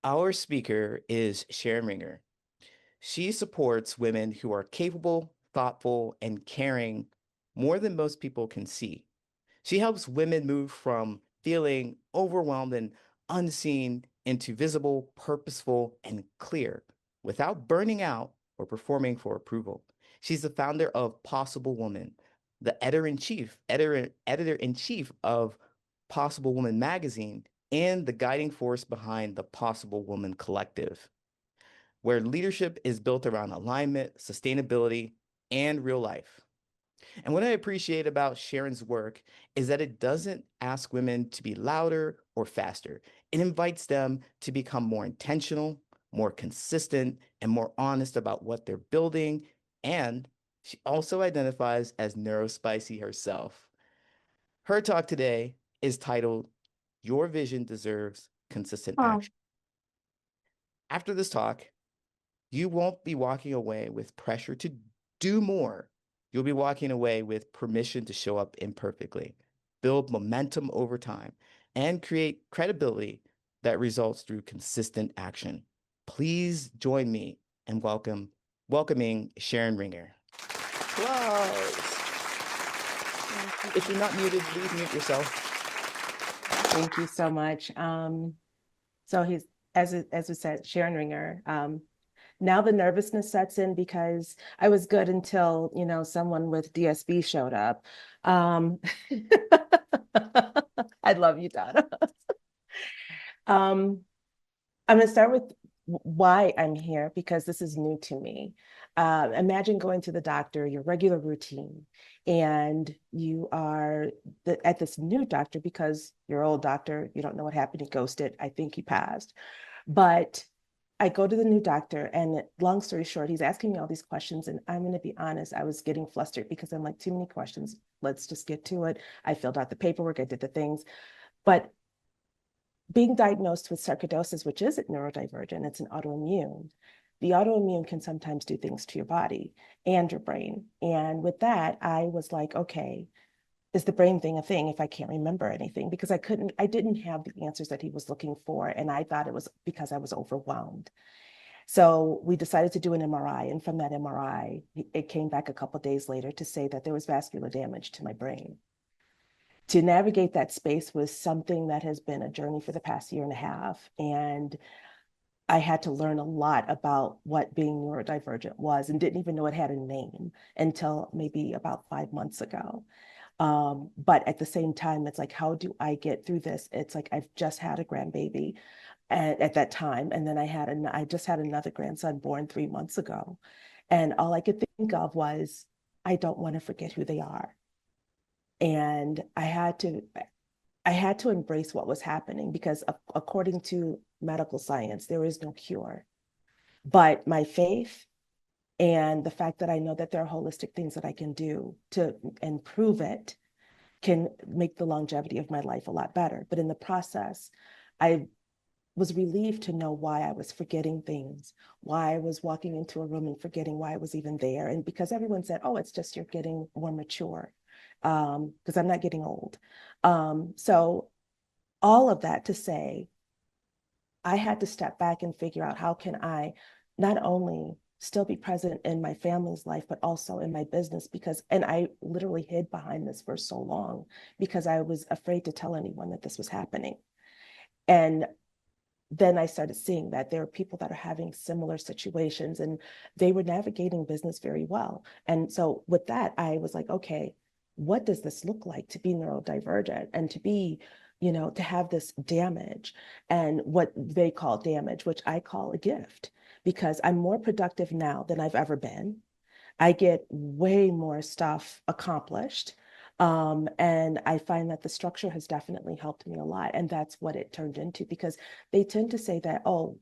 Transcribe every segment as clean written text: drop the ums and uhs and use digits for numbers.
Our speaker is Sharon Ringier. She supports women who are capable, thoughtful, and caring more than most people can see. She helps women move from feeling overwhelmed and unseen into visible, purposeful, and clear without burning out or performing for approval. She's the founder of Possible Woman, the editor-in-chief of Possible Woman magazine, and the guiding force behind the Possible Woman Collective, where leadership is built around alignment, sustainability, and real life. And what I appreciate about Sharon's work is that it doesn't ask women to be louder or faster. It invites them to become more intentional, more consistent, and more honest about what they're building. And she also identifies as neurospicy herself. Her talk today is titled, Your Vision Deserves Consistent Oh, Action. After this talk, you won't be walking away with pressure to do more. You'll be walking away with permission to show up imperfectly, build momentum over time, and create credibility that results through consistent action. Please join me in welcoming Sharon Ringier. Applause. If you're not muted, please mute yourself. thank you so much. So he's, as we said, Sharon Ringier. Now the nervousness sets in because I was good until, someone with DSB showed up. I love you, Donna. I'm going to start with why I'm here, because this is new to me. Imagine going to the doctor, your regular routine, and you are at this new doctor because your old doctor, you don't know what happened, he ghosted, I think he passed. But I go to the new doctor, and long story short, he's asking me all these questions. And I'm going to be honest, I was getting flustered because I'm like, too many questions. Let's just get to it. I filled out the paperwork, I did the things. But being diagnosed with sarcoidosis, which isn't neurodivergent, it's an autoimmune. The autoimmune can sometimes do things to your body and your brain. And with that, I was like, okay, is the brain thing a thing if I can't remember anything? Because I didn't have the answers that he was looking for. And I thought it was because I was overwhelmed. So we decided to do an MRI. And from that MRI, it came back a couple of days later to say that there was vascular damage to my brain. To navigate that space was something that has been a journey for the past year and a half. And I had to learn a lot about what being neurodivergent was, and didn't even know it had a name until maybe about 5 months ago. But at the same time, it's like, how do I get through this? It's like, I've just had a grandbaby at that time. And then I just had another grandson born 3 months ago. And all I could think of was, I don't want to forget who they are. And I had to embrace what was happening, because according to medical science, there is no cure. But my faith and the fact that I know that there are holistic things that I can do to improve it can make the longevity of my life a lot better. But in the process, I was relieved to know why I was forgetting things, why I was walking into a room and forgetting why I was even there. And because everyone said, oh, it's just you're getting more mature, because I'm not getting old. So all of that to say, I had to step back and figure out, how can I not only still be present in my family's life, but also in my business, and I literally hid behind this for so long because I was afraid to tell anyone that this was happening. And then I started seeing that there are people that are having similar situations, and they were navigating business very well. And so with that, I was like, okay, what does this look like to be neurodivergent and to be, to have this damage, and what they call damage, which I call a gift, because I'm more productive now than I've ever been. I get way more stuff accomplished. And I find that the structure has definitely helped me a lot. And that's what it turned into, because they tend to say that, oh,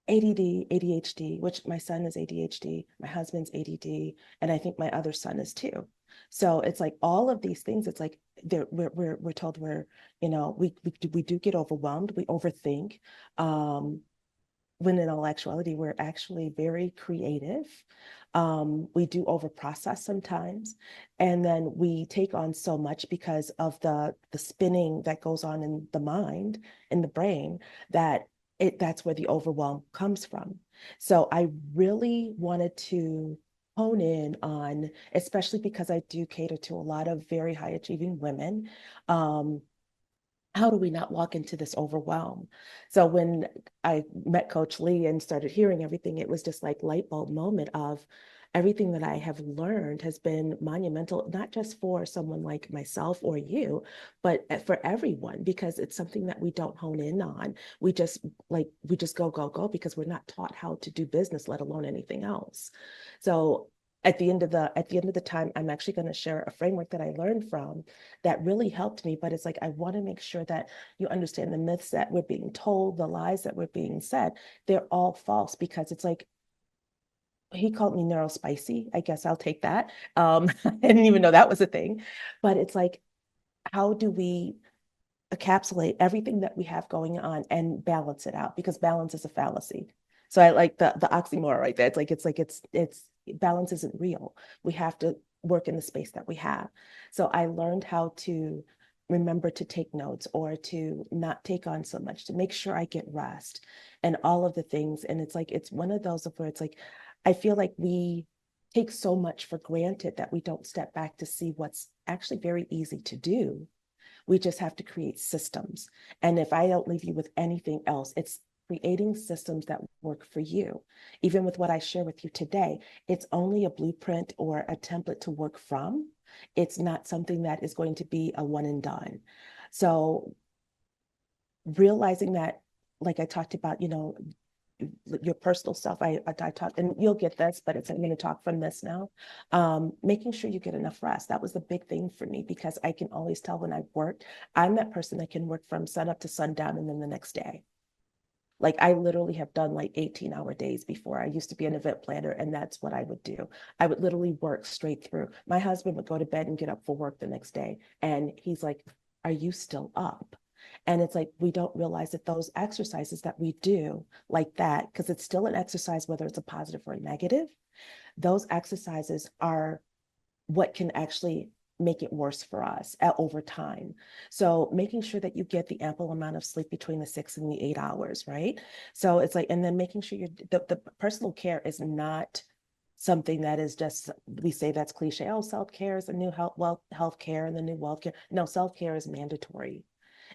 ADD, ADHD, which my son is ADHD, my husband's ADD, and I think my other son is too. So it's like all of these things, it's like we're told we do get overwhelmed, we overthink. When in all actuality, we're actually very creative. We do overprocess sometimes. And then we take on so much because of the spinning that goes on in the mind, in the brain, that that's where the overwhelm comes from. So I really wanted to hone in on, especially because I do cater to a lot of very high achieving women. Um, how do we not walk into this overwhelm? So when I met Coach Lee and started hearing everything, it was just like light bulb moment of everything that I have learned has been monumental, not just for someone like myself or you, but for everyone, because it's something that we don't hone in on. We just go because we're not taught how to do business, let alone anything else. So at the end of the time, I'm actually going to share a framework that I learned from that really helped me. But it's like I want to make sure that you understand the myths that we're being told, the lies that we're being said, they're all false, because it's like he called me neurospicy. I guess I'll take that. I didn't even know that was a thing. But it's like, how do we encapsulate everything that we have going on and balance it out? Because balance is a fallacy. So I like the oxymoron right there. It's balance isn't real. We have to work in the space that we have. So I learned how to remember to take notes, or to not take on so much, to make sure I get rest and all of the things. And it's like, it's one of those where it's like, I feel like we take so much for granted that we don't step back to see what's actually very easy to do. We just have to create systems. And if I don't leave you with anything else, it's creating systems that work for you. Even with what I share with you today, it's only a blueprint or a template to work from. It's not something that is going to be a one and done. So realizing that, like I talked about, your personal stuff. I talk, and you'll get this, but I'm going to talk from this now. Making sure you get enough rest. That was the big thing for me, because I can always tell when I've worked. I'm that person that can work from sun up to sundown and then the next day. Like I literally have done like 18-hour days before. I used to be an event planner, and that's what I would do. I would literally work straight through. My husband would go to bed and get up for work the next day. And he's like, "Are you still up?" And it's like, we don't realize that those exercises that we do like that, because it's still an exercise, whether it's a positive or a negative, those exercises are what can actually make it worse for us over time. So making sure that you get the ample amount of sleep between the 6 and the 8 hours, right? So it's like, and then making sure the personal care is not something that is just, we say that's cliche. Oh, self-care is the new health care and the new wealth care. No, self-care is mandatory.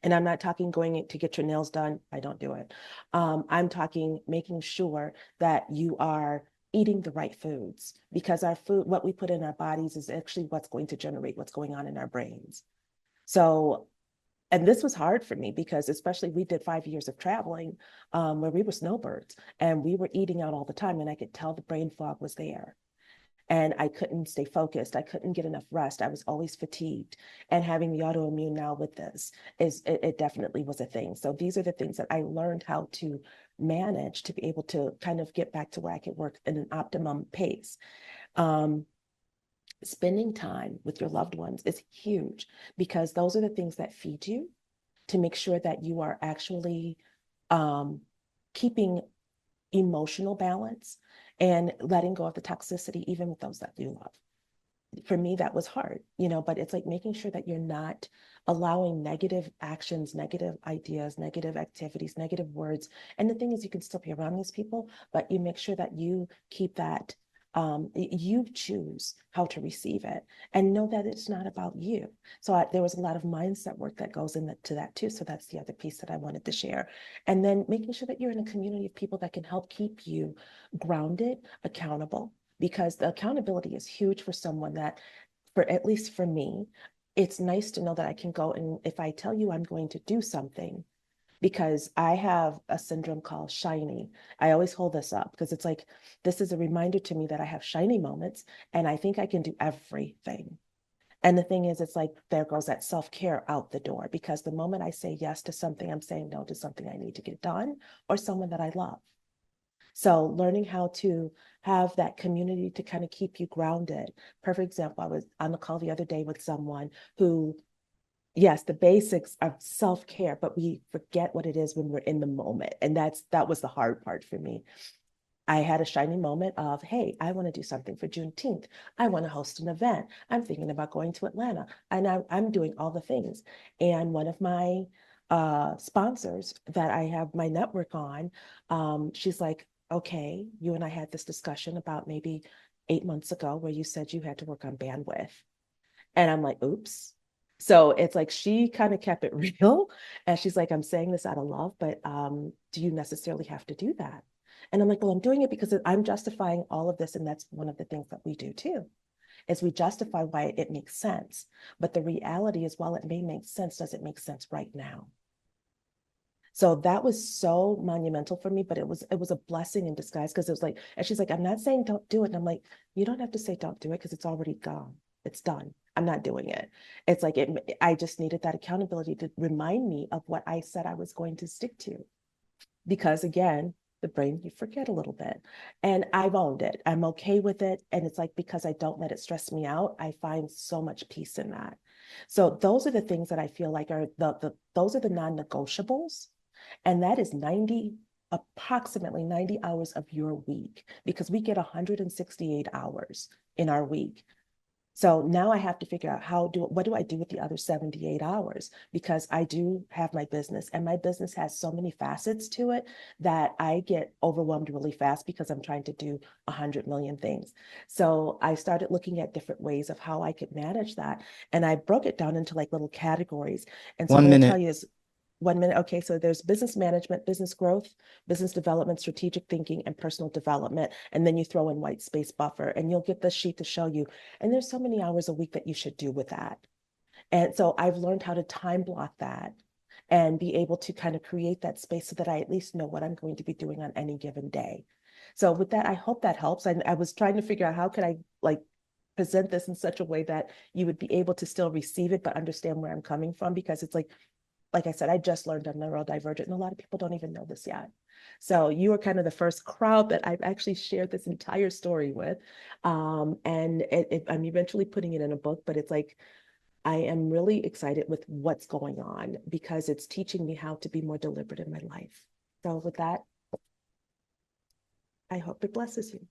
And I'm not talking going to get your nails done. I don't do it. I'm talking making sure that you are eating the right foods, because our food, what we put in our bodies, is actually what's going to generate what's going on in our brains. So, and this was hard for me, because especially we did 5 years of traveling, where we were snowbirds and we were eating out all the time, and I could tell the brain fog was there, and I couldn't stay focused. I couldn't get enough rest. I was always fatigued. And having the autoimmune now with this it definitely was a thing. So these are the things that I learned how to manage to be able to kind of get back to where I could work in an optimum pace. Um, Spending time with your loved ones is huge, because those are the things that feed you, to make sure that you are actually um, keeping emotional balance and letting go of the toxicity, even with those that you love. For me, that was hard, but it's like making sure that you're not allowing negative actions, negative ideas, negative activities, negative words. And the thing is, you can still be around these people, but you make sure that you keep that. You choose how to receive it, and know that it's not about you. So there was a lot of mindset work that goes into that too. So that's the other piece that I wanted to share. And then making sure that you're in a community of people that can help keep you grounded, accountable, because the accountability is huge for someone that, for at least for me, it's nice to know that I can go, and if I tell you I'm going to do something, because I have a syndrome called shiny. I always hold this up because it's like, this is a reminder to me that I have shiny moments and I think I can do everything. And the thing is, it's like, there goes that self-care out the door, because the moment I say yes to something, I'm saying no to something I need to get done, or someone that I love. So learning how to have that community to kind of keep you grounded. Perfect example, I was on the call the other day with someone who, yes, the basics of self-care, but we forget what it is when we're in the moment. And that was the hard part for me. I had a shining moment of, hey, I want to do something for Juneteenth. I want to host an event. I'm thinking about going to Atlanta, and I'm doing all the things. And one of my sponsors that I have my network on, she's like, okay, you and I had this discussion about maybe 8 months ago where you said you had to work on bandwidth. And I'm like, oops. So it's like she kind of kept it real. And she's like, I'm saying this out of love, but do you necessarily have to do that? And I'm like, well, I'm doing it because I'm justifying all of this. And that's one of the things that we do too, is we justify why it makes sense. But the reality is, while it may make sense, does it make sense right now? So that was so monumental for me, but it was a blessing in disguise because it was like, and she's like, I'm not saying don't do it. And I'm like, you don't have to say don't do it because it's already gone. It's done. I'm not doing it. It's like I just needed that accountability to remind me of what I said I was going to stick to. Because again, the brain, you forget a little bit. And I've owned it. I'm okay with it. And it's like because I don't let it stress me out, I find so much peace in that. So those are the things that I feel like are those are the non-negotiables, and that is approximately 90 hours of your week, because we get 168 hours in our week. So now I have to figure out what do I do with the other 78 hours? Because I do have my business, and my business has so many facets to it that I get overwhelmed really fast because I'm trying to do 100 million things. So I started looking at different ways of how I could manage that. And I broke it down into like little categories. And so One what I tell minute. you is 1 minute. Okay, so there's business management, business growth, business development, strategic thinking, and personal development. And then you throw in white space buffer, and you'll get the sheet to show you. And there's so many hours a week that you should do with that. And so I've learned how to time block that and be able to kind of create that space so that I at least know what I'm going to be doing on any given day. So with that, I hope that helps. I was trying to figure out how could I like present this in such a way that you would be able to still receive it, but understand where I'm coming from, because it's like I said, I just learned I'm neurodivergent, and a lot of people don't even know this yet. So you are kind of the first crowd that I've actually shared this entire story with. And I'm eventually putting it in a book, but it's like, I am really excited with what's going on because it's teaching me how to be more deliberate in my life. So with that, I hope it blesses you.